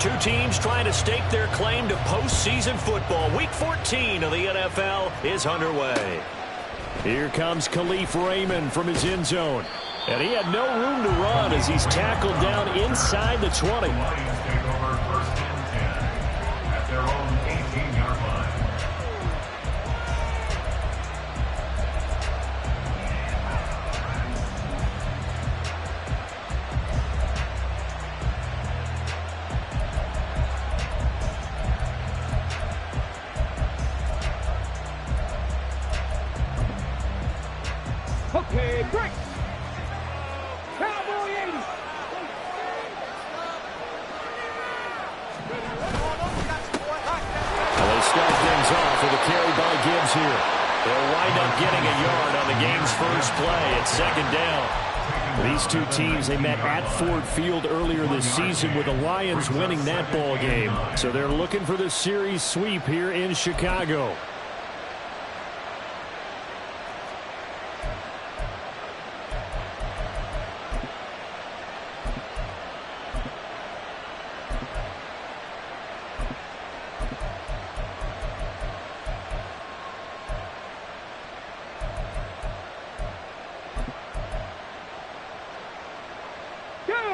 Two teams trying to stake their claim to postseason football. Week 14 of the NFL is underway. Here comes Khalif Raymond from his end zone. And he had no room to run as he's tackled down inside the 20. At their own 18-yard line. Okay, break. Cowboy 80. Well, they start things off with a carry by Gibbs here. They'll wind up getting a yard on the game's first play at second down. These two teams, they met at Ford Field earlier this season with the Lions winning that ball game. So they're looking for the series sweep here in Chicago.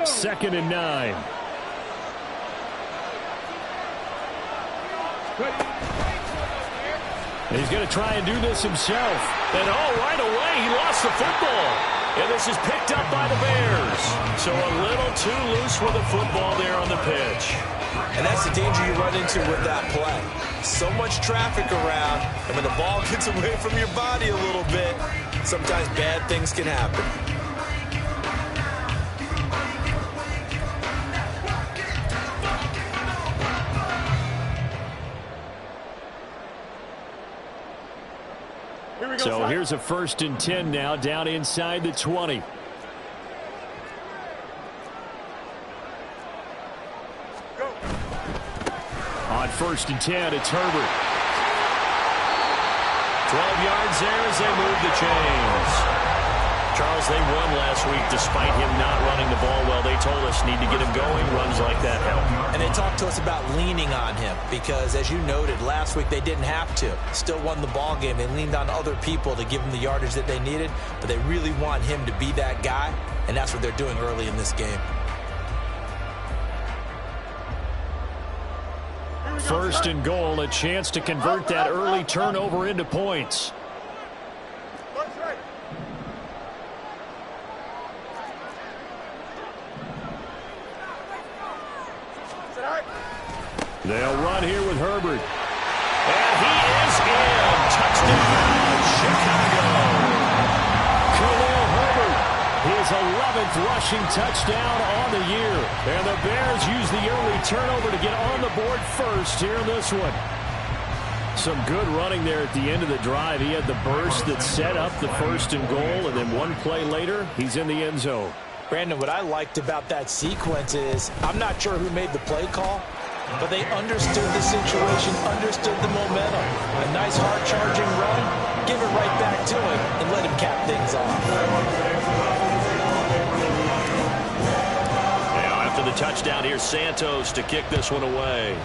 Second and 9. And he's going to try and do this himself. And right away, he lost the football. And this is picked up by the Bears. So a little too loose with the football there on the pitch. And that's the danger you run into with that play. So much traffic around, and when the ball gets away from your body a little bit, sometimes bad things can happen. So here's a 1st and 10 now, down inside the 20. On 1st and 10, it's Herbert. 12 yards there as they move the chains. Charles, they won last week despite him not running the ball well. They told us need to get him going. Runs like that help. And they talked to us about leaning on him because, as you noted, last week they didn't have to. Still won the ball game. They leaned on other people to give them the yardage that they needed, but they really want him to be that guy, and that's what they're doing early in this game. 1st and goal, a chance to convert that early turnover into points. They'll run here with Herbert. And he is in. Touchdown, Chicago. Khalil Herbert, his 11th rushing touchdown on the year. And the Bears use the early turnover to get on the board first here in this one. Some good running there at the end of the drive. He had the burst that set up the 1st and goal, and then one play later, he's in the end zone. Brandon, what I liked about that sequence is I'm not sure who made the play call, but they understood the situation, understood the momentum. A nice hard-charging run, give it right back to him, and let him cap things off. Now, after the touchdown, here's Santos to kick this one away.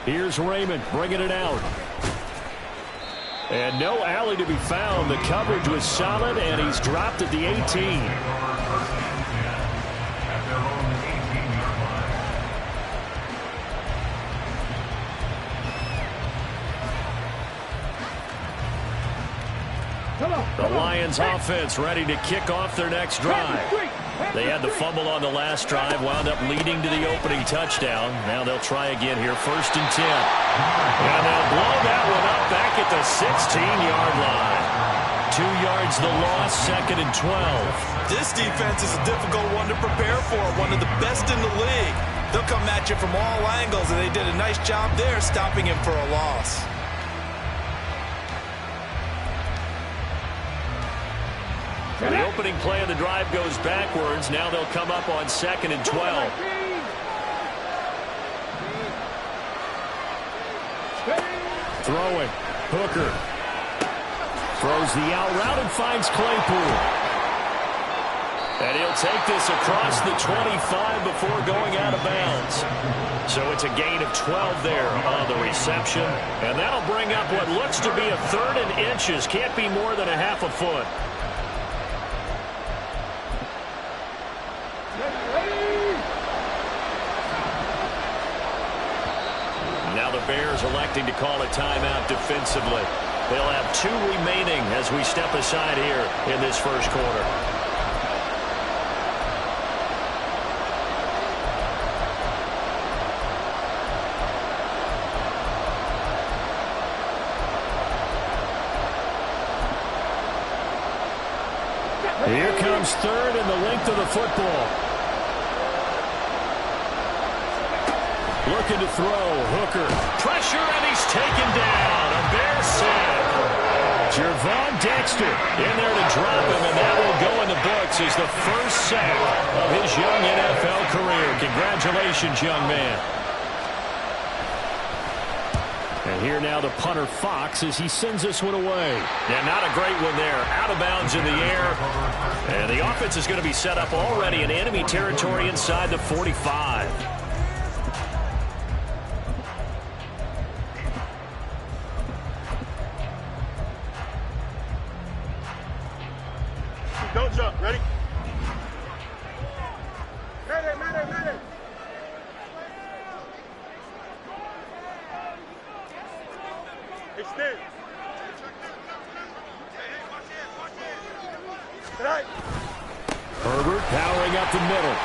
Here's Raymond bringing it out. And no alley to be found. The coverage was solid, and he's dropped at the 18. The Lions offense ready to kick off their next drive. They had the fumble on the last drive, wound up leading to the opening touchdown. Now they'll try again here, 1st and 10. And they'll blow that one up back at the 16-yard line. 2 yards the loss, 2nd and 12. This defense is a difficult one to prepare for, one of the best in the league. They'll come at you from all angles, and they did a nice job there stopping him for a loss. And the opening play of the drive goes backwards. Now they'll come up on 2nd and 12. Throwing. Hooker. Throws the out route and finds Claypool. And he'll take this across the 25 before going out of bounds. So it's a gain of 12 there on the reception. And that'll bring up what looks to be a 3rd and inches. Can't be more than a half a foot. Now the Bears electing to call a timeout defensively. They'll have 2 remaining as we step aside here in this first quarter. Here comes 3rd and the length of the football. Looking to throw. Hooker. Pressure, and he's taken down. A Bear sack. Gervon Dexter In there to drop him, and that will go in the books as the first sack of his young NFL career. Congratulations, young man. And here now the punter Fox as he sends this one away. Yeah, not a great one there. Out of bounds in the air. And the offense is going to be set up already in enemy territory inside the 45. Don't jump. Ready? Ready. Extend. Tonight. Herbert powering up the middle.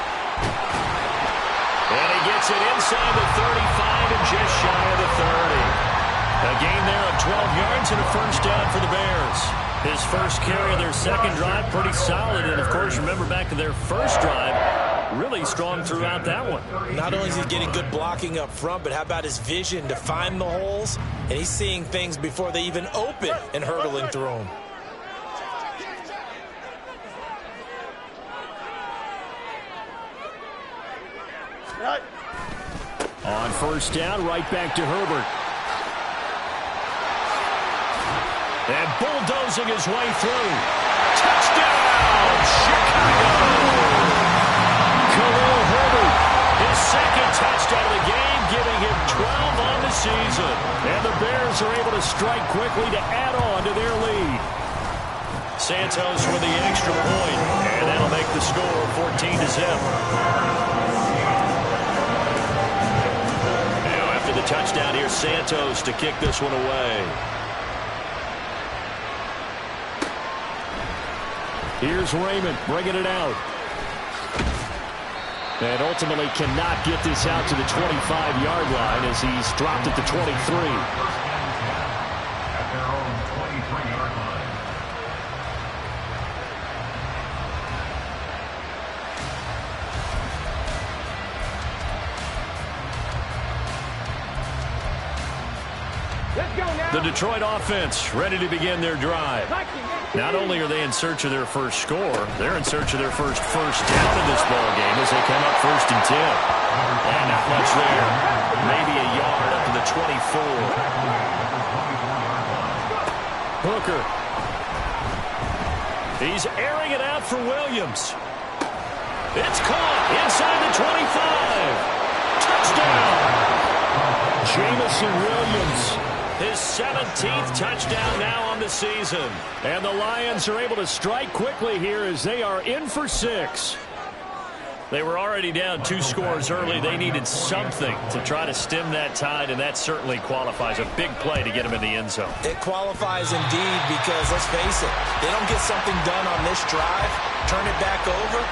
And he gets it inside the 35 and just shy of the 30. A gain there of 12 yards and a first down for the Bears. His first carry of their second drive, pretty solid. And, of course, remember back to their first drive, really strong throughout that one. Not only is he getting good blocking up front, but how about his vision to find the holes? And he's seeing things before they even open and hurdling through them. Right. On first down, right back to Herbert. And bulldozing his way through. Touchdown, Chicago! Khalil Herbert, his second touchdown of the game, giving him 12 on the season. And the Bears are able to strike quickly to add on to their lead. Santos with the extra point, and that'll make the score 14-0. Now after the touchdown, here's Santos to kick this one away. Here's Raymond bringing it out. And ultimately cannot get this out to the 25-yard line as he's dropped at the 23. At their own 23-yard line. The Detroit offense ready to begin their drive. Not only are they in search of their first score, they're in search of their first down in this ball game as they come up 1st and 10. And not much there. Maybe a yard up to the 24. Hooker. He's airing it out for Williams. It's caught inside the 25. Touchdown. Jameson Williams. His 17th touchdown now on the season. And the Lions are able to strike quickly here as they are in for 6. They were already down 2 scores early. They needed something to try to stem that tide, and that certainly qualifies. A big play to get him in the end zone. It qualifies indeed because, let's face it, they don't get something done on this drive, turn it back over,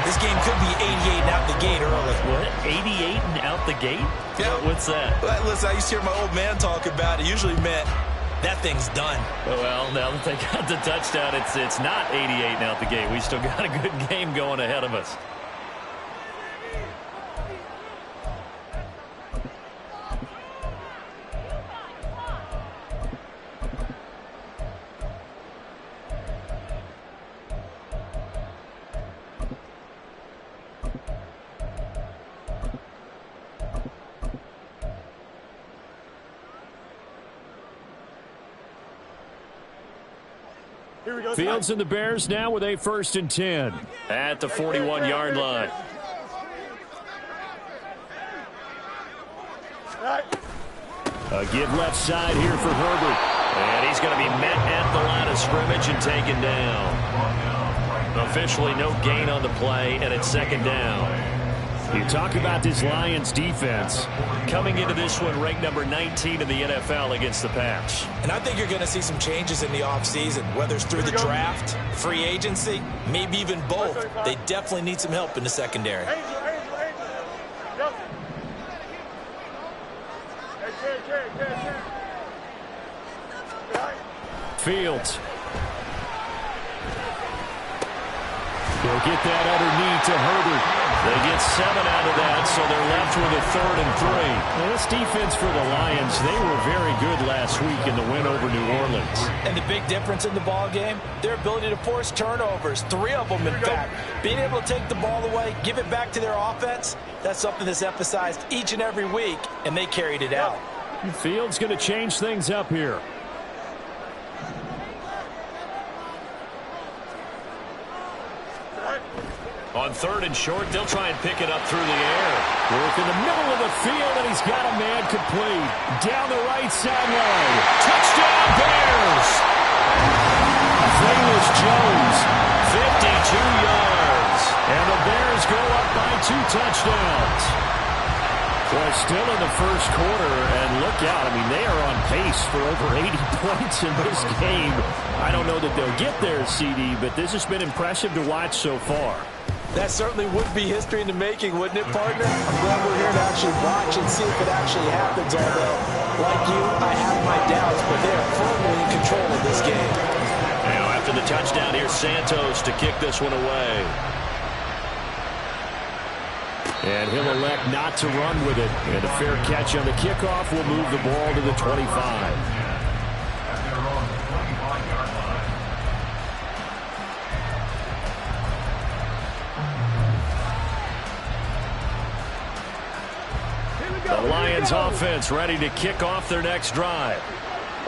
this game could be 88 and out the gate early. What? 88 and out the gate? Yeah. What's that? Well, listen, I used to hear my old man talk about it. Usually meant that thing's done. Well, now that they got the touchdown, it's not 88 and out the gate. We still got a good game going ahead of us. Here we go. Fields and the Bears now with a 1st and 10. At the 41-yard line. Right. A give left side here for Herbert. And he's going to be met at the line of scrimmage and taken down. Officially no gain on the play, and it's 2nd down. You talk about this Lions defense. Coming into this one, ranked number 19 in the NFL against the pass. And I think you're going to see some changes in the offseason, whether it's through the draft, free agency, maybe even both. They definitely need some help in the secondary. Angel. Yep. Hey, Right. Fields. He'll get that underneath to Herbert. They get 7 out of that, so they're left with a 3rd and 3. Well, this defense for the Lions, they were very good last week in the win over New Orleans. And the big difference in the ball game, their ability to force turnovers, 3 of them in fact. Being able to take the ball away, give it back to their offense, that's something that's emphasized each and every week, and they carried it out. Fields going to change things up here. On 3rd and short, they'll try and pick it up through the air. Work in the middle of the field, and he's got a man complete. Down the right sideline. Touchdown, Bears! Velus Jones, 52 yards. and the Bears go up by 2 touchdowns. Well, still in the first quarter, and look out. I mean, they are on pace for over 80 points in this game. I don't know that they'll get there, CD, but this has been impressive to watch so far. That certainly would be history in the making, wouldn't it, partner? I'm glad we're here to actually watch and see if it actually happens, although, like you, I have my doubts, but they are firmly in control of this game. Now, after the touchdown, here's Santos to kick this one away. And he'll elect not to run with it. And a fair catch on the kickoff will move the ball to the 25. The Lions offense ready to kick off their next drive.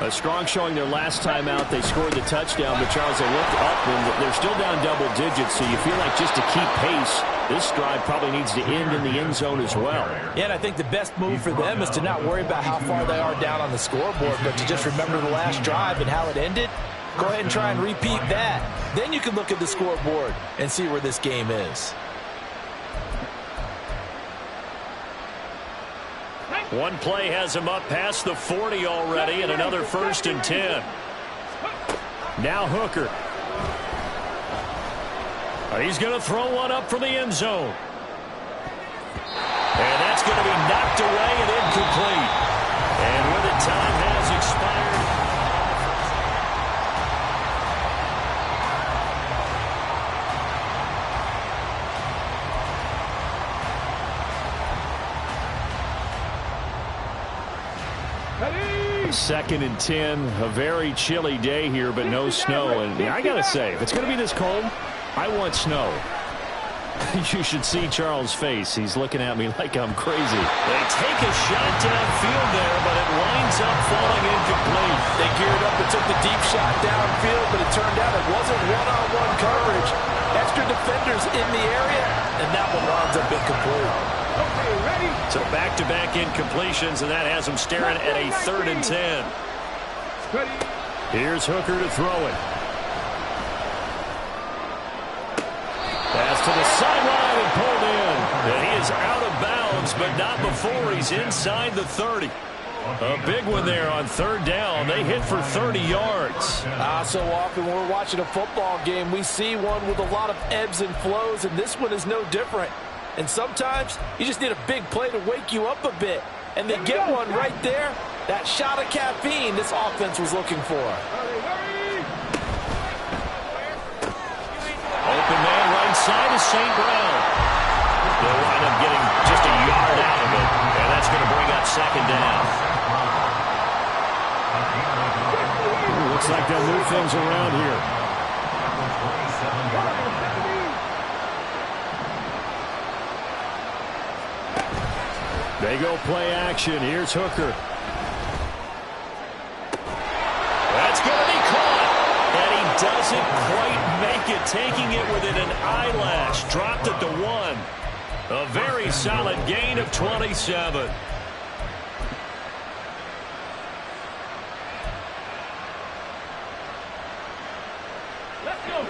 A strong showing their last time out. They scored the touchdown, but Charles, they looked up and they're still down double digits, so you feel like just to keep pace, this drive probably needs to end in the end zone as well. Yeah, and I think the best move for them is to not worry about how far they are down on the scoreboard, but to just remember the last drive and how it ended. Go ahead and try and repeat that. Then you can look at the scoreboard and see where this game is. One play has him up past the 40 already, and another 1st and 10. Now Hooker. He's going to throw one up from the end zone. And that's going to be knocked away and incomplete. And with it, time has expired. Second and 10, a very chilly day here, but no snow. And I got to say, if it's going to be this cold, I want snow. You should see Charles' face. He's looking at me like I'm crazy. They take a shot downfield there, but it winds up falling incomplete. They geared up and took the deep shot downfield, but it turned out it wasn't one-on-one coverage. Extra defenders in the area, and that one winds up incomplete. So back-to-back incompletions, and that has them staring at a 3rd and 10. Here's Hooker to throw it. Pass to the sideline and pulled in. And he is out of bounds, but not before he's inside the 30. A big one there on 3rd down. They hit for 30 yards. So often when we're watching a football game, we see one with a lot of ebbs and flows, and this one is no different. And sometimes you just need a big play to wake you up a bit. And they get one right there. That shot of caffeine this offense was looking for. Open man right side is St. Brown. They'll wind up getting just a yard out of it. And that's going to bring up 2nd down. Looks like they'll move things around here. They go play action. Here's Hooker. That's going to be caught. And he doesn't Connecticut taking it within an eyelash. Dropped it to 1. A very solid gain of 27.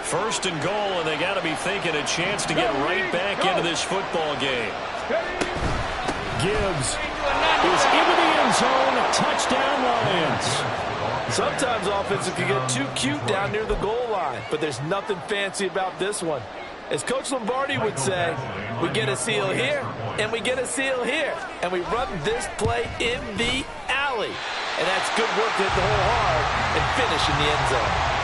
First and goal, and they got to be thinking a chance to get right back into this football game. Gibbs is into the end zone. Touchdown, Lions. Sometimes offenses can get too cute down near the goal line, but there's nothing fancy about this one. As Coach Lombardi would say, we get a seal here, and we get a seal here, and we run this play in the alley. And that's good work to hit the hole hard and finish in the end zone.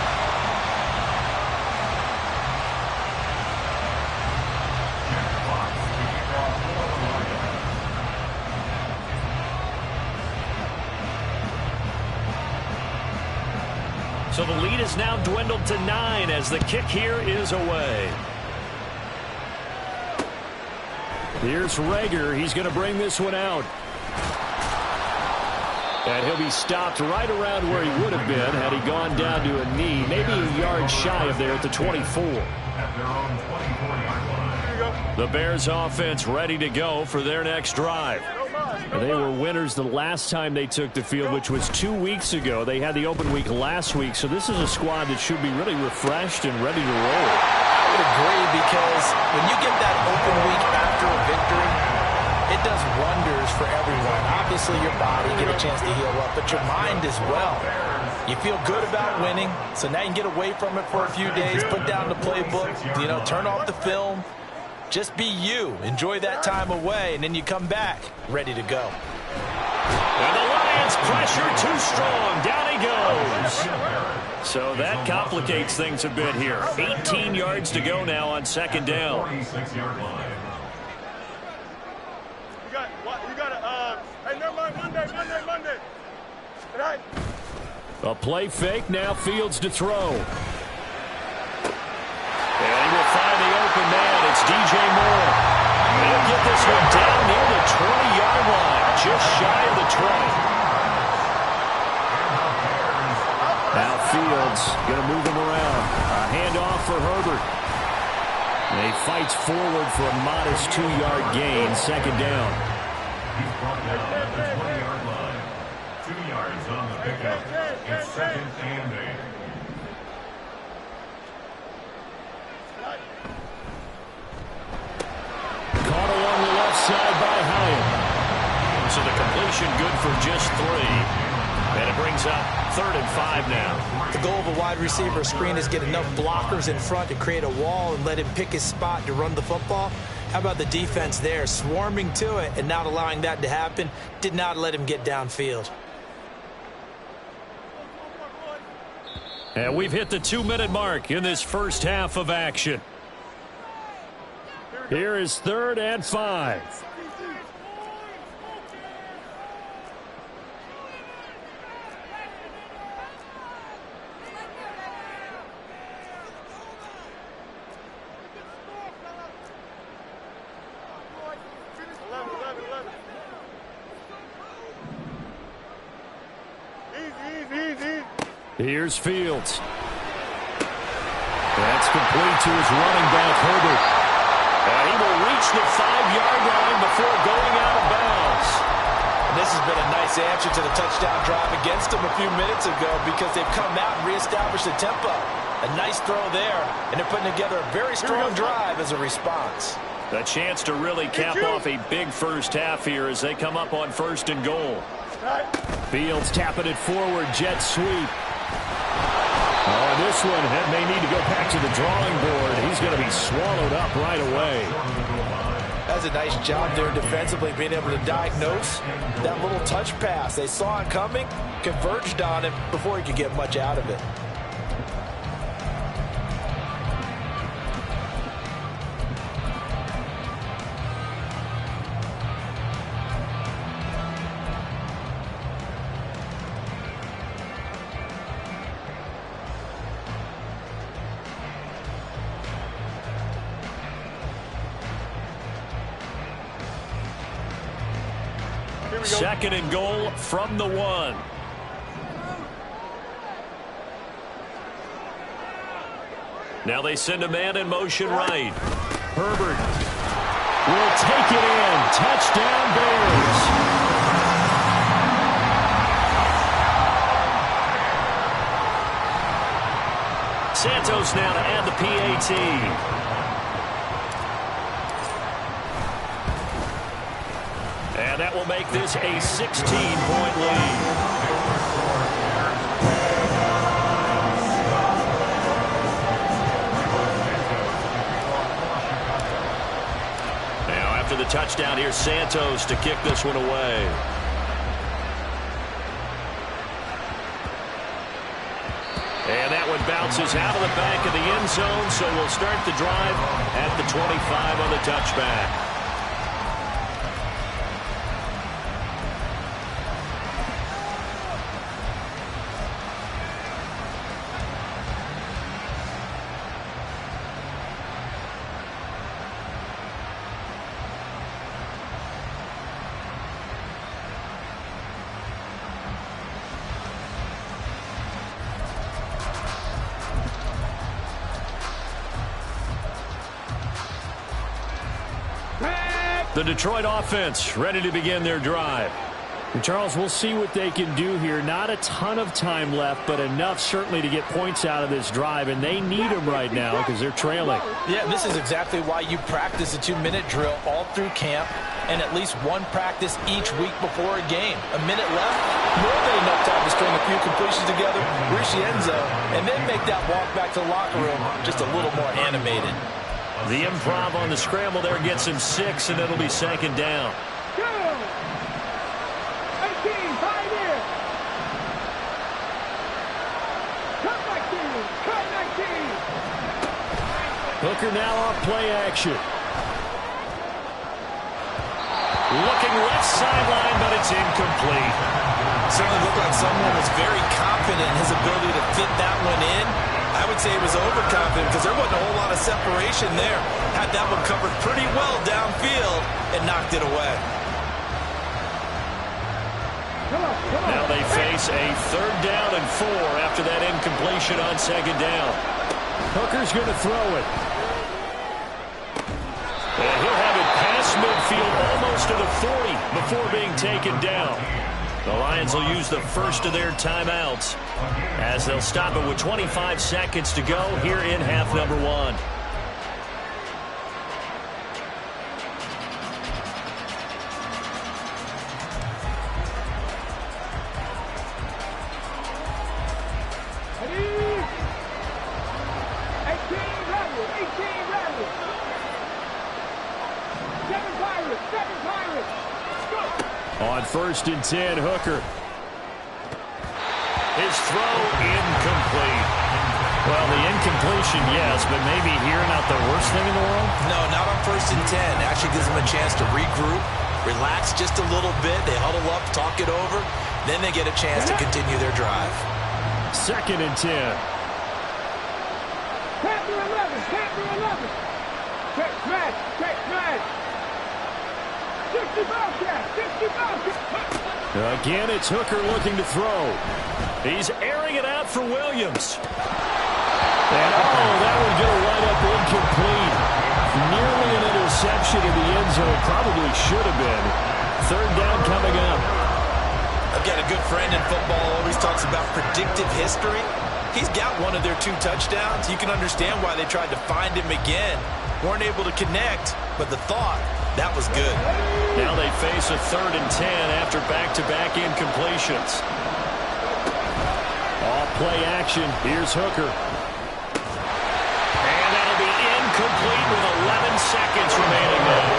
So the lead is now dwindled to 9 as the kick here is away. Here's Reagor. He's going to bring this one out. And he'll be stopped right around where he would have been had he gone down to a knee, maybe a yard shy of there at the 24. The Bears offense ready to go for their next drive. They were winners the last time they took the field, which was 2 weeks ago. They had the open week last week, so this is a squad that should be really refreshed and ready to roll. I would agree, because when you get that open week after a victory, it does wonders for everyone. Obviously, your body get a chance to heal up, but your mind as well. You feel good about winning, so now you can get away from it for a few days, put down the playbook, turn off the film. Just be you. Enjoy that time away, and then you come back ready to go. And the Lions pressure too strong. Down he goes. So that complicates things a bit here. 18 yards to go now on second down. You got to, hey, never mind, Monday. Tonight. A play fake, now Fields to throw. And he will find the open man. It's DJ Moore. He'll get this one down near the 20-yard line, just shy of the 20. Now Fields going to move him around. A handoff for Herbert. And he fights forward for a modest 2-yard gain, second down. He's brought down at the 20-yard line. 2 yards on the pickup. It's second and 8. Caught along the left side by Hyatt. So the completion good for just 3. And it brings up 3rd and 5 now. The goal of a wide receiver screen is get enough blockers in front to create a wall and let him pick his spot to run the football. How about the defense there, swarming to it and not allowing that to happen? Did not let him get downfield. And we've hit the 2-minute mark in this first half of action. Here is 3rd and 5. Here's Fields. That's complete to his running back, Herbert. And he will reach the 5-yard line before going out of bounds. And this has been a nice answer to the touchdown drive against them a few minutes ago, because they've come out and reestablished the tempo. A nice throw there, and they're putting together a very strong drive as a response. A chance to really cap off a big first half here as they come up on 1st and goal. Fields tapping it forward, jet sweep. Oh, this one may need to go back to the drawing board. He's going to be swallowed up right away. That's a nice job there defensively, being able to diagnose that little touch pass. They saw it coming, converged on it before he could get much out of it. Second and goal from the 1. Now they send a man in motion right. Herbert will take it in. Touchdown, Bears. Santos now to add the PAT. And that will make this a 16-point lead. Now after the touchdown, here's Santos to kick this one away. And that one bounces out of the back of the end zone, so we'll start the drive at the 25 on the touchback. The Detroit offense ready to begin their drive. And Charles, we'll see what they can do here. Not a ton of time left, but enough certainly to get points out of this drive, and they need them right now because they're trailing. Yeah, this is exactly why you practice a 2-minute drill all through camp and at least one practice each week before a game. A minute left, more than enough time to string a few completions together, reach the end zone, and then make that walk back to the locker room just a little more animated. The improv on the scramble there gets him 6, and it'll be second down. Hooker now off play action. Looking left sideline, but it's incomplete. Certainly looked like someone was very confident in his ability to fit that one in. I would say he was overconfident because there wasn't a whole lot of separation there. Had that one covered pretty well downfield and knocked it away. Now they face a 3rd down and 4 after that incompletion on second down. Hooker's going to throw it. And he'll have it past midfield almost to the 40 before being taken down. The Lions will use the first of their timeouts as they'll stop it with 25 seconds to go here in half number 1. On 1st and 10, Hooker. His throw incomplete. Well, the incompletion, yes, but maybe here not the worst thing in the world? No, not on 1st and 10. Actually gives them a chance to regroup, relax just a little bit. They huddle up, talk it over. Then they get a chance to continue their drive. 2nd and 10. Panther 11, Panther 11. Check smash, check smash. 60 Bobcat, 60 Bobcat. Again, it's Hooker looking to throw. He's airing it out for Williams. And that one going to wind up incomplete. Nearly an interception in the end zone. Probably should have been. 3rd down coming up. I've got a good friend in football, always talks about predictive history. He's got one of their 2 touchdowns. You can understand why they tried to find him again. Weren't able to connect, but the thought, that was good. Now they face a 3rd and 10 after back-to-back incompletions. Off play action. Here's Hooker. And that'll be incomplete with 11 seconds remaining now.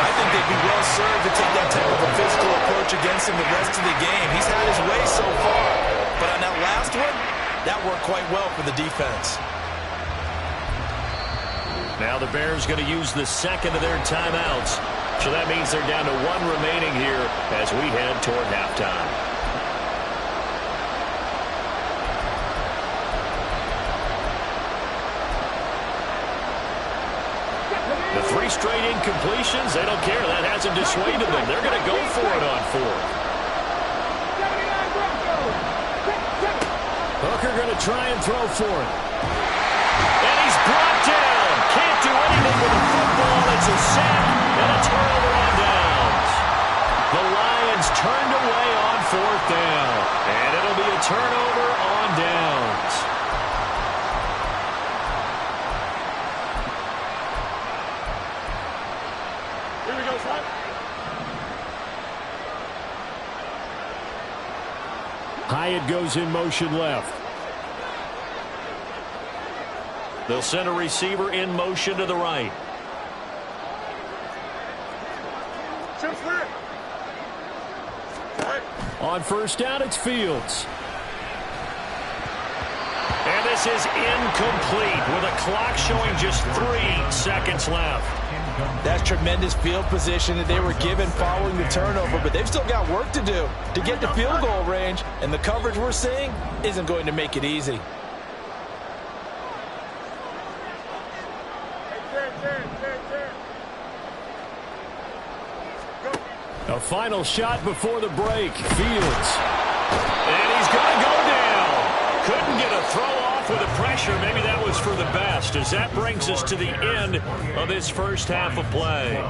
I think they'd be well served to take that type of a physical approach against him the rest of the game. He's had his way so far, but on that last one, that worked quite well for the defense. Now the Bears going to use the 2nd of their timeouts. So that means they're down to 1 remaining here as we head toward halftime. The 3 straight incompletions, they don't care. That hasn't dissuaded them. They're going to go for it on 4th. Hooker going to try and throw for it. Hyatt goes in motion left. They'll send a receiver in motion to the right. On first down, it's Fields. And this is incomplete with a clock showing just 3 seconds left. That's tremendous field position that they were given following the turnover, but they've still got work to do to get to field goal range, and the coverage we're seeing isn't going to make it easy. A final shot before the break. Fields. And he's going to go down. Couldn't get a throw off with the pressure. Maybe that was for the best, as that brings us to the end of this first half of play.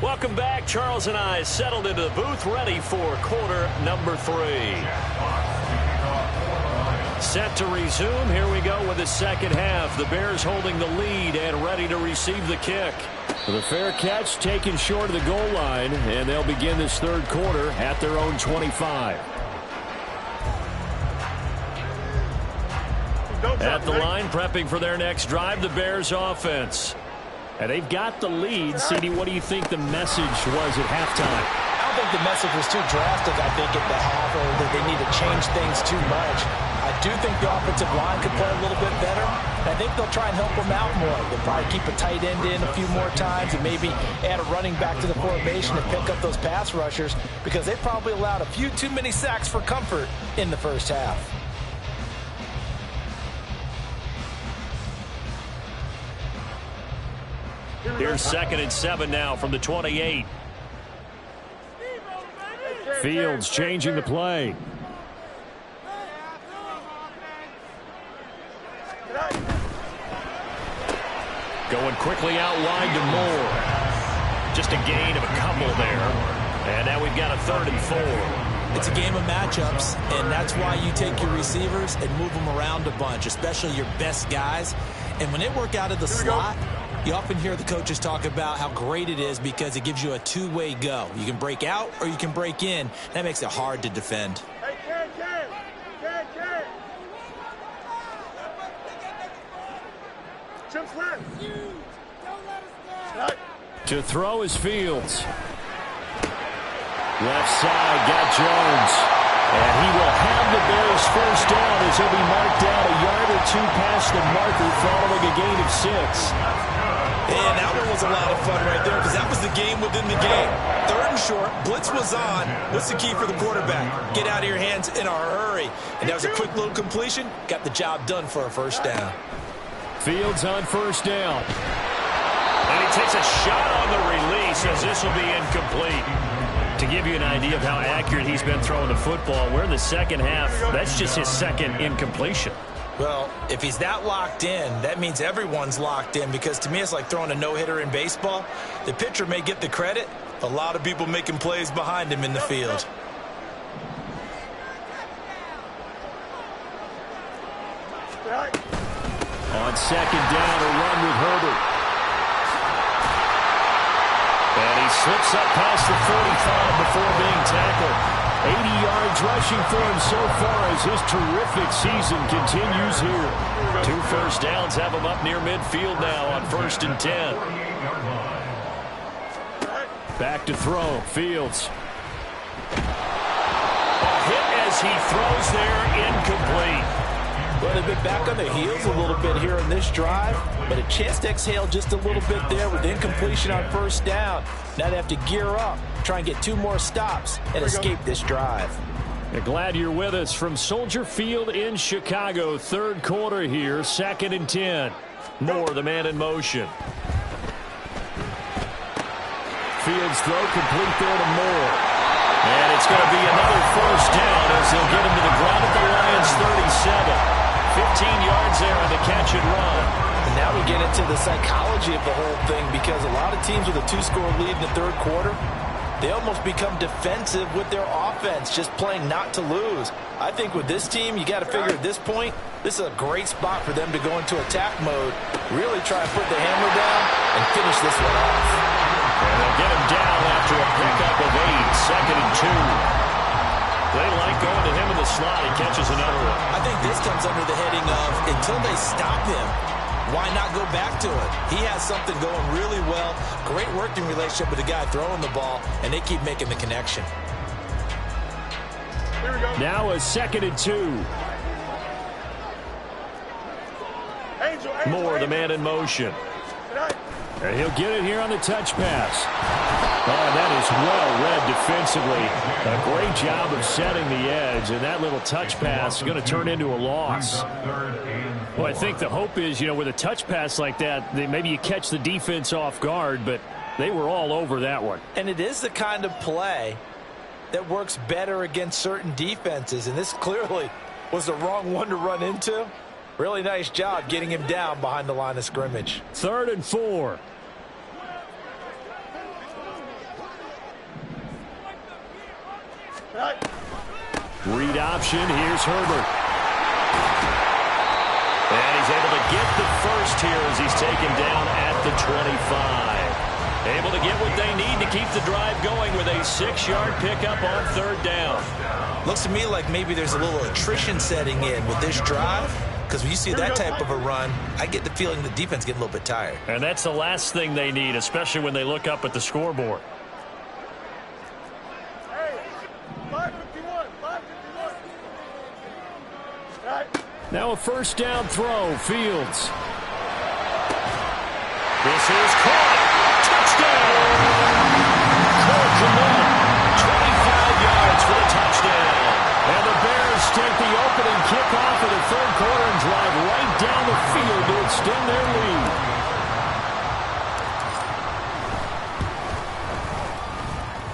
Welcome back. Charles and I settled into the booth, ready for quarter number 3. Set to resume. Here we go with the second half. The Bears holding the lead and ready to receive the kick. The fair catch taken short of the goal line, and they'll begin this third quarter at their own 25. At the line, prepping for their next drive, the Bears offense. And they've got the lead. CD, what do you think the message was at halftime? I don't think the message was too drastic, I think, at the half, or that they need to change things too much. I do think the offensive line could play a little bit better. I think they'll try and help them out more. They'll probably keep a tight end in a few more times and maybe add a running back to the formation and pick up those pass rushers, because they probably allowed a few too many sacks for comfort in the first half. Here's 2nd and 7 now from the 28. Fields changing the play. Going quickly out wide to Moore. Just a gain of a couple there. And now we've got a 3rd and 4. It's a game of matchups, and that's why you take your receivers and move them around a bunch, especially your best guys. And when they work out of the slot, you often hear the coaches talk about how great it is because it gives you a two-way go. You can break out or you can break in. That makes it hard to defend. To throw is Fields. Left side, got Jones. And he will have the Bears first down as he'll be marked down a yard or 2 past the marker following a gain of 6. And that one was a lot of fun right there, because that was the game within the game. 3rd and short, blitz was on. What's the key for the quarterback? Get out of your hands in a hurry. And that was a quick little completion. Got the job done for a first down. Fields on first down. And he takes a shot on the release as this will be incomplete. To give you an idea of how accurate he's been throwing the football, we're in the second half. That's just his 2nd incompletion. Well, if he's that locked in, that means everyone's locked in, because to me it's like throwing a no-hitter in baseball. The pitcher may get the credit, a lot of people making plays behind him in the field. On second down, a run with Herbert. And he slips up past the 45 before being tackled. 80 yards rushing for him so far as his terrific season continues here. 2 first downs have him up near midfield now on 1st and 10. Back to throw. Fields. A hit as he throws there, incomplete. Well, they've been back on their heels a little bit here in this drive, but a chance to exhale just a little bit there with incompletion on first down. Now they have to gear up, try and get 2 more stops, and escape this drive. We're glad you're with us from Soldier Field in Chicago. 3rd quarter here, 2nd and 10. Moore, the man in motion. Fields throw complete there to Moore. And it's going to be another first down as they'll get him to the ground at the Lions' 37. 15 yards there on the catch and run. And now now we get into the psychology of the whole thing, because a lot of teams with a 2-score lead in the third quarter, they almost become defensive with their offense, just playing not to lose. I think with this team, you got to figure at this point, this is a great spot for them to go into attack mode, really try and put the hammer down and finish this one off. And they'll get him down after a pickup of 8, 2nd and 2. They like going to him in the slot. He catches another one. I think this comes under the heading of, until they stop him, why not go back to it? He has something going really well. Great working relationship with the guy throwing the ball, and they keep making the connection. Here we go. Now a 2nd and 2. Angel, Moore, the man in motion. And he'll get it here on the touch pass. Oh, that is well read defensively. A great job of setting the edge, and that little touch pass is going to turn into a loss. Well, I think the hope is, with a touch pass like that, maybe you catch the defense off guard, but they were all over that one. And it is the kind of play that works better against certain defenses, and this clearly was the wrong one to run into. Really nice job getting him down behind the line of scrimmage. 3rd and 4. Read option. Here's Herbert. And he's able to get the first here as he's taken down at the 25. Able to get what they need to keep the drive going with a 6-yard pickup on 3rd down. Looks to me like maybe there's a little attrition setting in with this drive, because when you see that type of a run, I get the feeling the defense getting a little bit tired. And that's the last thing they need, especially when they look up at the scoreboard. Now a 1st down throw. Fields. This is caught. Touchdown! Cole Kmet, 25 yards for the touchdown. And the Bears take the opening kickoff of the 3rd quarter and drive right down the field to extend their lead.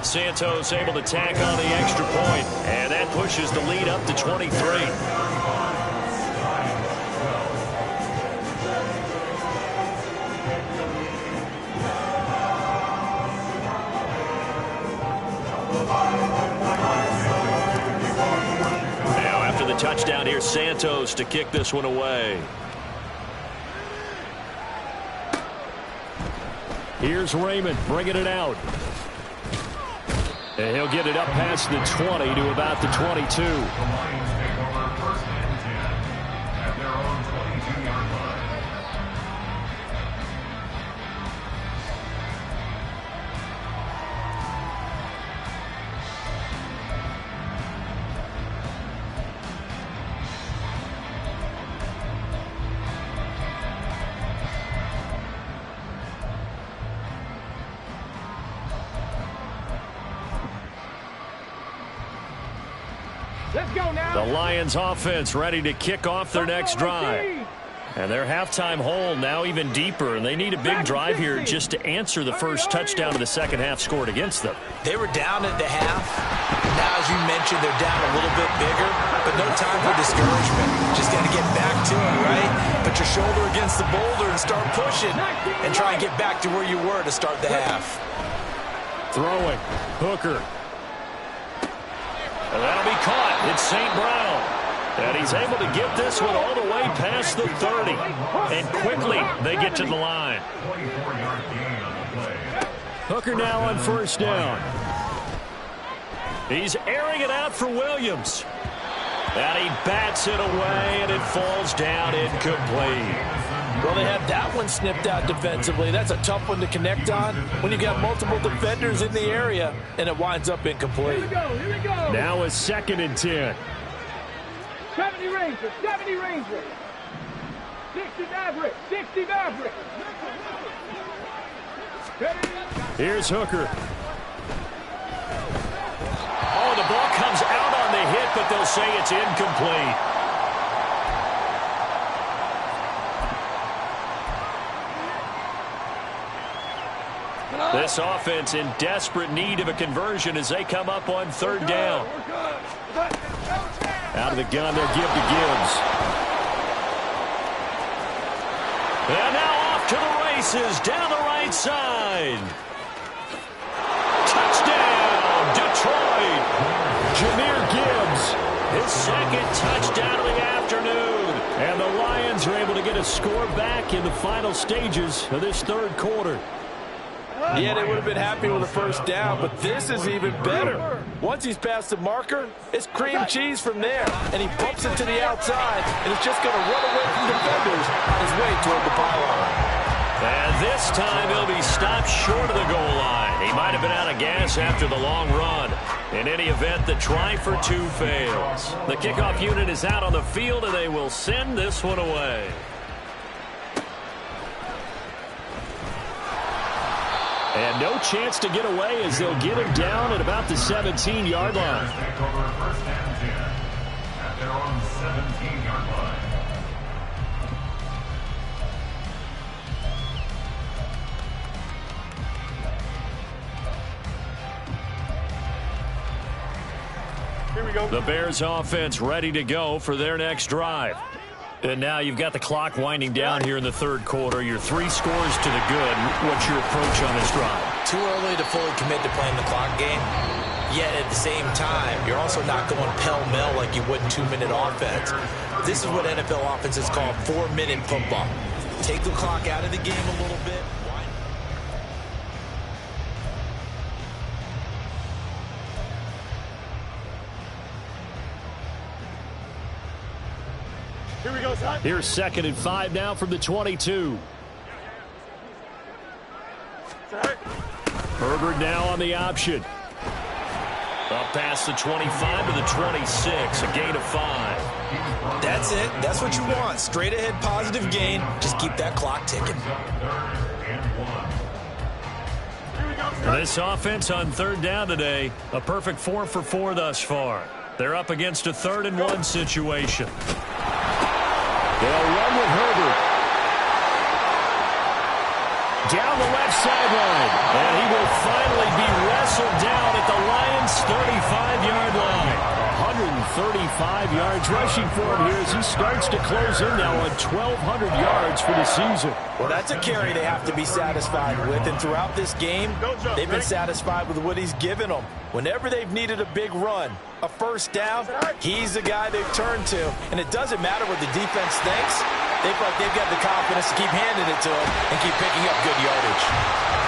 Santos able to tack on the extra point, and that pushes the lead up to 23. Touchdown here, Santos to kick this one away. Here's Raymond bringing it out. And he'll get it up past the 20 to about the 22. The Lions offense ready to kick off their next drive. And their halftime hole now even deeper, and they need a big drive here just to answer the first touchdown of the second half scored against them. They were down at the half. Now, as you mentioned, they're down a little bit bigger, but no time for discouragement. Just got to get back to it, right? Put your shoulder against the boulder and start pushing and try and get back to where you were to start the half. Throwing. Hooker. And that'll be caught. It's St. Brown. And he's able to get this one all the way past the 30. And quickly they get to the line. Hooker now on 1st down. He's airing it out for Williams. And he bats it away, and it falls down incomplete. Well, they have that one snipped out defensively. That's a tough one to connect on when you got multiple defenders in the area, and it winds up incomplete. Here we go, here we go. Now a 2nd and 10. 70 Rangers, 70 Rangers. 60 Maverick, 60 Maverick. Here's Hooker. Oh, the ball comes out on the hit, but they'll say it's incomplete. This offense in desperate need of a conversion as they come up on 3rd down. Out of the gun, they'll give to Gibbs. And now off to the races down the right side. Touchdown, Detroit. Jahmyr Gibbs, His second touchdown of the afternoon. and the Lions are able to get a score back in the final stages of this third quarter. Yeah, they would have been happy with a first down, but this is even better. Once he's past the marker, it's cream cheese from there, and he bumps it to the outside, and it's just going to run away from defenders on his way toward the pylon. And this time he'll be stopped short of the goal line. He might have been out of gas after the long run. In any event, the try for two fails. The kickoff unit is out on the field, and they will send this one away. And no chance to get away as they'll get him down at about the 17-yard line. Take over first and 10 at their own 17-yard line. The Bears offense ready to go for their next drive. And now you've got the clock winding down here in the third quarter. You're 3 scores to the good. What's your approach on this drive? Too early to fully commit to playing the clock game. Yet at the same time, you're also not going pell-mell like you would in 2-minute offense. This is what NFL offenses call 4-minute football. Take the clock out of the game a little bit. Here's 2nd and 5 now from the 22. Herbert now on the option. Up past the 25 to the 26, a gain of 5. That's it. That's what you want. Straight ahead positive gain. Just keep that clock ticking. This offense on third down today, a perfect 4 for 4 thus far. They're up against a 3rd and 1 situation. They'll run with Herbert. Down the left sideline. And he will finally be wrestled down at the Lions' 35-yard line. 135 yards rushing for him here as he starts to close in now on 1,200 yards for the season. Well, that's a carry they have to be satisfied with. And throughout this game, they've been satisfied with what he's given them. Whenever they've needed a big run, a first down, he's the guy they've turned to. And it doesn't matter what the defense thinks. They feel like they've got the confidence to keep handing it to him and keep picking up good yardage.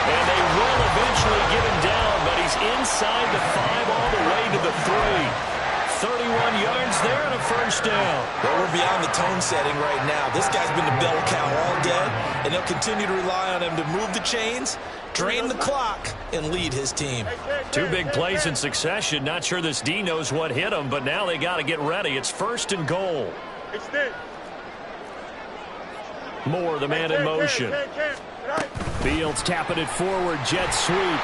And they will eventually get him down, but he's inside the 5 all the way to the 3. 31 yards there and a first down. Well, we're beyond the tone setting right now. This guy's been the bell cow all day, and they'll continue to rely on him to move the chains, drain the clock, and lead his team. 2 big plays in succession. Not sure this D knows what hit him, but now they got to get ready. It's 1st and goal. Moore, the man in motion. Fields tapping it forward, jet sweep.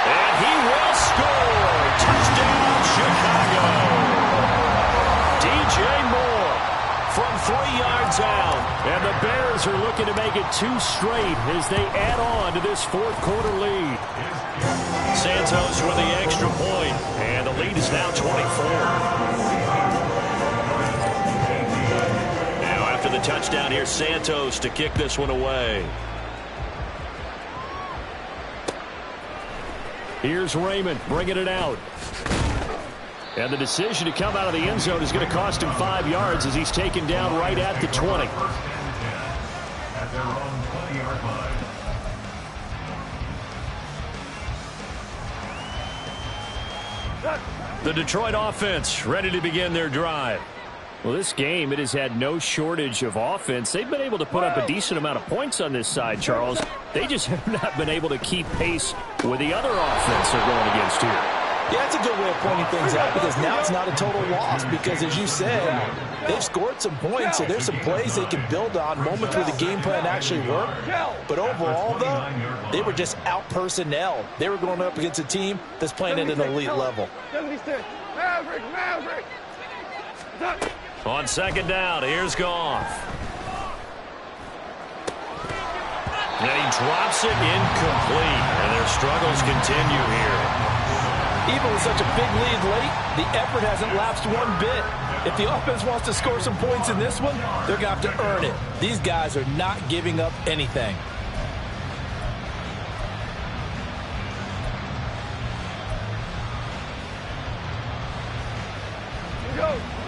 And he will score. Touchdown, Chicago. DJ Moore from 3 yards out. And the Bears are looking to make it 2 straight as they add on to this 4th quarter lead. Santos with the extra point, and the lead is now 24. Now after the touchdown, here's Santos to kick this one away. Here's Raymond bringing it out. And the decision to come out of the end zone is going to cost him 5 yards as he's taken down right at the 20. At their own 20-yard line. The Detroit offense ready to begin their drive. Well, this game, it has had no shortage of offense. They've been able to put up a decent amount of points on this side, Charles. They just have not been able to keep pace with the other offense they're going against here. Yeah, that's a good way of pointing things out because now it's not a total loss because, as you said, they've scored some points, so there's some plays they can build on, moments where the game plan actually worked. But overall, though, they were just out-personnel. They were going up against a team that's playing at an elite level. Maverick. On 2nd down, here's Goff. And he drops it incomplete, and their struggles continue here. Even with such a big lead late, the effort hasn't lapsed one bit. If the offense wants to score some points in this one, they're going to have to earn it. These guys are not giving up anything.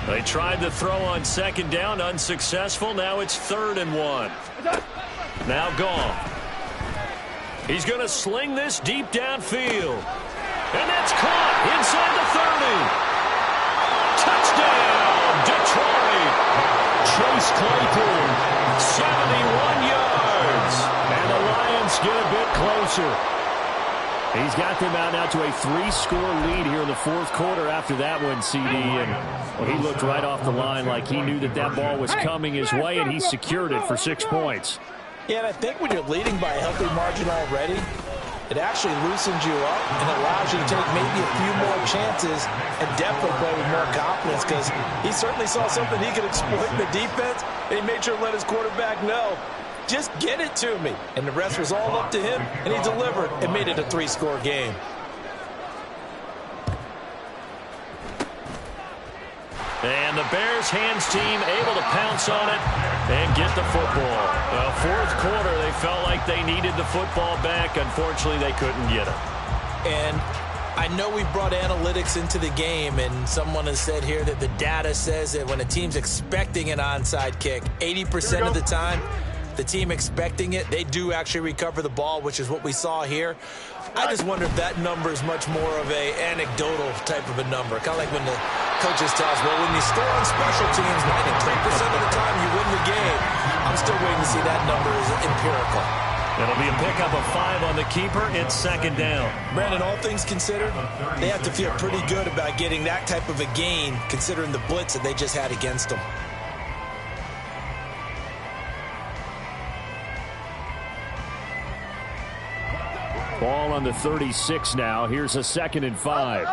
They tried to throw on second down, unsuccessful. Now it's 3rd and 1. Now gone. He's going to sling this deep downfield. And that's caught inside the 30. Touchdown, Detroit. Chase Claypool, 71 yards. And the Lions get a bit closer. He's got them out now to a 3-score lead here in the 4th quarter after that one, CD. And well, he looked right off the line like he knew that that ball was coming his way, and he secured it for 6 points. Yeah, and I think when you're leading by a healthy margin already, it actually loosens you up and allows you to take maybe a few more chances and definitely play with more confidence, because he certainly saw something he could exploit in the defense, and he made sure to let his quarterback know, just get it to me. And the rest was all up to him, and he delivered and made it a 3-score game. And the Bears hands team able to pounce on it and get the football. Well, 4th quarter, they felt like they needed the football back. Unfortunately, they couldn't get it. And I know we brought analytics into the game, and someone has said here that the data says that when a team's expecting an onside kick, 80% of the time, the team expecting it, they do actually recover the ball, which is what we saw here. I just wonder if that number is much more of a anecdotal type of a number. Kind of like when the coaches tell us, well, when you score on special teams, 93% of the time you win the game. I'm still waiting to see that number is empirical. It'll be a pickup of 5 on the keeper. It's 2nd down. Brandon, all things considered, they have to feel pretty good about getting that type of a gain, considering the blitz that they just had against them. Ball on the 36 now. Here's a 2nd and 5.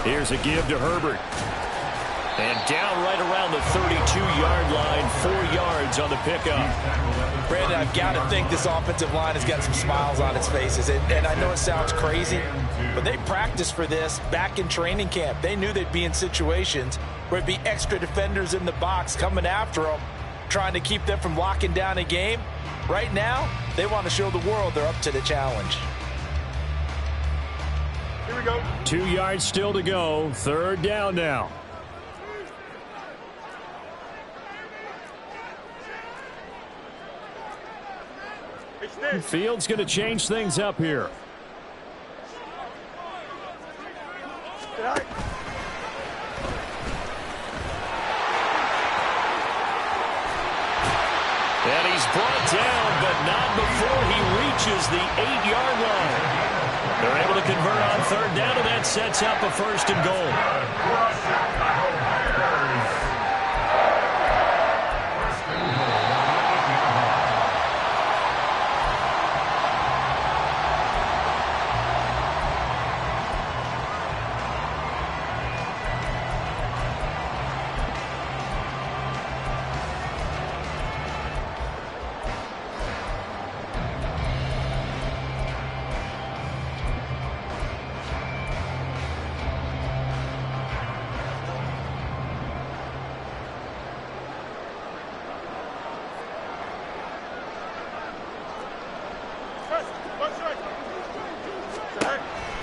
Here's a give to Herbert. And down right around the 32-yard line, 4 yards on the pickup. Brandon, I've got to think this offensive line has got some smiles on its faces. And I know it sounds crazy, but they practiced for this back in training camp. They knew they'd be in situations where it'd be extra defenders in the box coming after them, trying to keep them from locking down a game. Right now, they want to show the world they're up to the challenge. Here we go. 2 yards still to go. 3rd down now. Fields going to change things up here. And he's brought down, but not before he reaches the 8-yard line. They're able to convert on 3rd down, and that sets up a 1st and goal.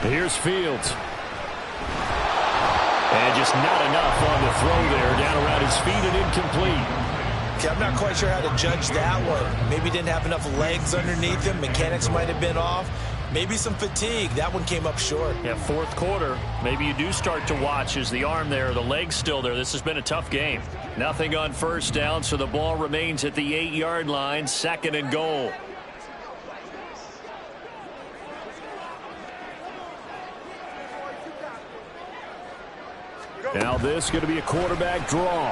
Here's Fields. And just not enough on the throw there. Down around his feet and incomplete. Okay, I'm not quite sure how to judge that one. Maybe didn't have enough legs underneath him. Mechanics might have been off. Maybe some fatigue. That one came up short. Yeah, 4th quarter. Maybe you do start to watch as the arm there, the leg's still there. This has been a tough game. Nothing on 1st down, so the ball remains at the 8-yard line. 2nd and goal. Now this is going to be a quarterback draw.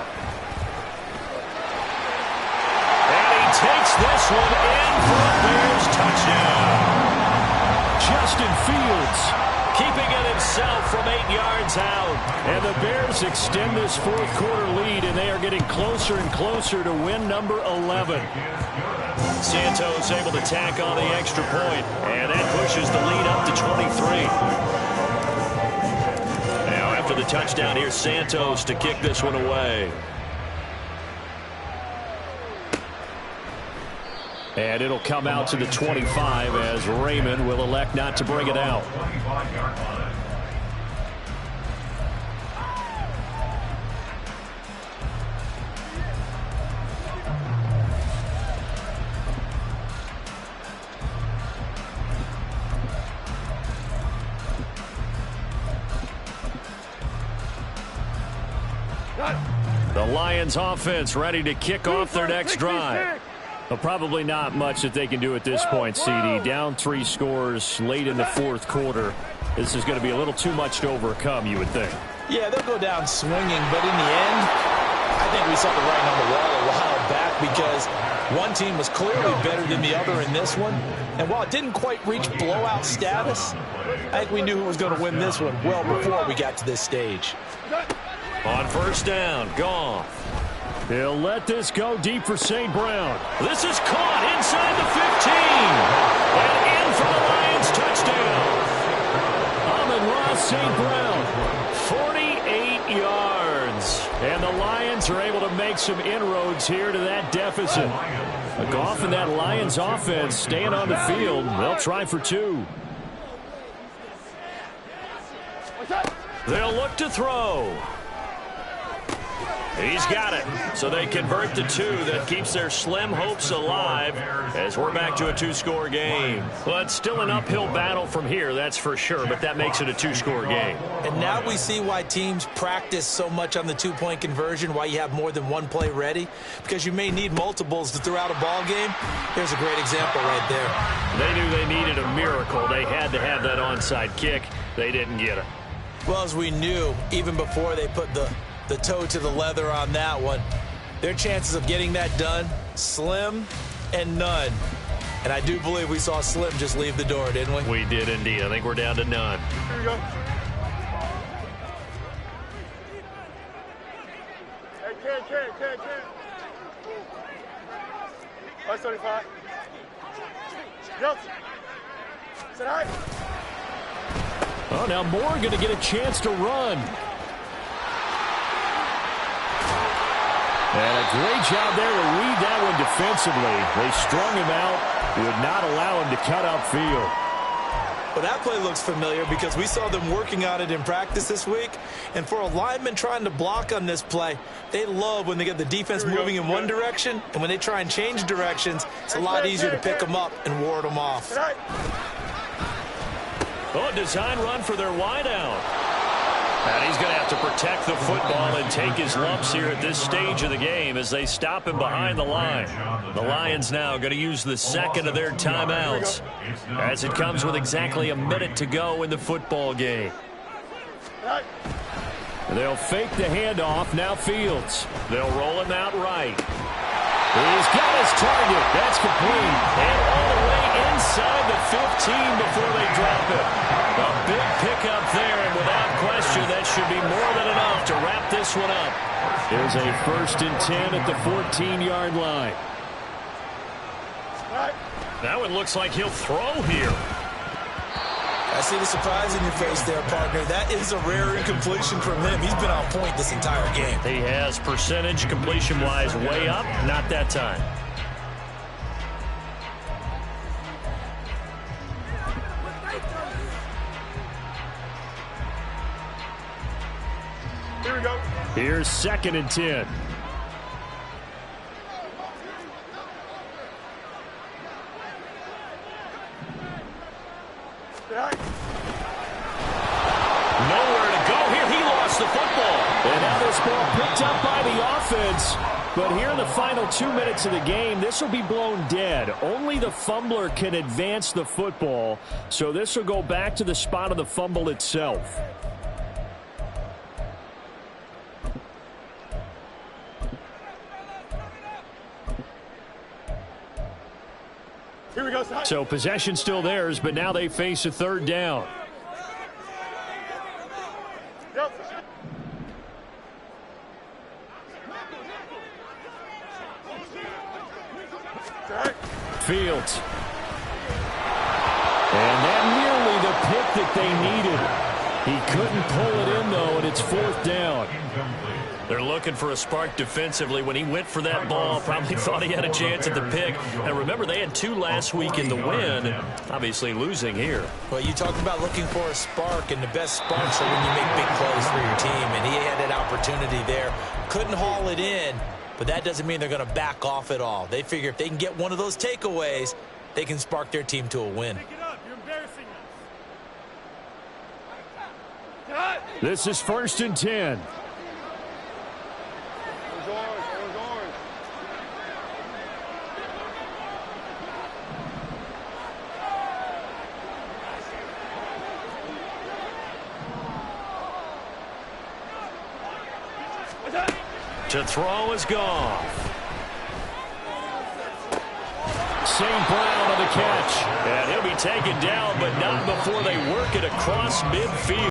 And he takes this one in for a Bears touchdown. Justin Fields keeping it at himself from 8 yards out. And the Bears extend this fourth quarter lead, and they are getting closer and closer to win number 11. Santos able to tack on the extra point, and that pushes the lead up to 23. Now after the touchdown, here's Santos to kick this one away. And it'll come out to the 25 as Raymond will elect not to bring it out. The Lions offense ready to kick off their next drive. Well, probably not much that they can do at this point, CD. Down 3 scores late in the fourth quarter. This is going to be a little too much to overcome, you would think. Yeah, they'll go down swinging, but in the end, I think we saw the writing on the wall a while back because one team was clearly better than the other in this one. And while it didn't quite reach blowout status, I think we knew who was going to win this one well before we got to this stage. On first down, Goff. He'll let this go deep for St. Brown. This is caught inside the 15. And in for the Lions, touchdown. Amon-Ra St. Brown, 48 yards. And the Lions are able to make some inroads here to that deficit. Goff and that Lions offense staying on the field. They'll try for 2. They'll look to throw. He's got it. So they convert the 2. That keeps their slim hopes alive as we're back to a 2-score game. Well, it's still an uphill battle from here, that's for sure, but that makes it a 2-score game. And now we see why teams practice so much on the 2-point conversion, why you have more than one play ready, because you may need multiples to throw out a ball game. Here's a great example right there. They knew they needed a miracle. They had to have that onside kick. They didn't get it. Well, as we knew, even before they put the toe to the leather on that one, their chances of getting that done, slim and none. And I do believe we saw Slim just leave the door, didn't we? We did indeed. I think we're down to none. Here we go. Hey, Ken. 575. Yo. Is that all right? Oh, now Moore going to get a chance to run. And a great job there to read that one defensively. They strung him out, would not allow him to cut upfield. Well, that play looks familiar because we saw them working on it in practice this week. And for a lineman trying to block on this play, they love when they get the defense moving in one direction. And when they try and change directions, it's a lot easier to pick them up and ward them off. Oh, design run for their wideout. And he's going to have to protect the football and take his lumps here at this stage of the game as they stop him behind the line. The Lions now going to use the second of their timeouts as it comes with exactly a minute to go in the football game. They'll fake the handoff. Now Fields. They'll roll him out right. He's got his target. That's complete. And all the way inside the 15 before they drop it. A big pickup there, and without question, that should be more than enough to wrap this one up. There's a 1st and 10 at the 14-yard line. Now it looks like he'll throw here. I see the surprise in your face there, partner. That is a rare incompletion from him. He's been on point this entire game. He has percentage completion-wise way up. Not that time. Here we go. Here's 2nd and 10. Nowhere to go here. He lost the football. And now this ball picked up by the offense. But here in the final 2 minutes of the game, this will be blown dead. Only the fumbler can advance the football. So this will go back to the spot of the fumble itself. Here we go, son. So possession still theirs, but now they face a 3rd down. midfield. And that nearly the pick that they needed. He couldn't pull it in, though, and it's 4th down. They're looking for a spark defensively. When he went for that ball, probably thought he had a chance at the pick. And remember, they had 2 last week in the win, obviously losing here. Well, you talked about looking for a spark, and the best sparks are when you make big plays for your team, and he had that opportunity there. Couldn't haul it in, but that doesn't mean they're going to back off at all. They figure if they can get one of those takeaways, they can spark their team to a win. This is 1st and 10. To throw is Goff. St. Brown on the catch. And he'll be taken down, but not before they work it across midfield.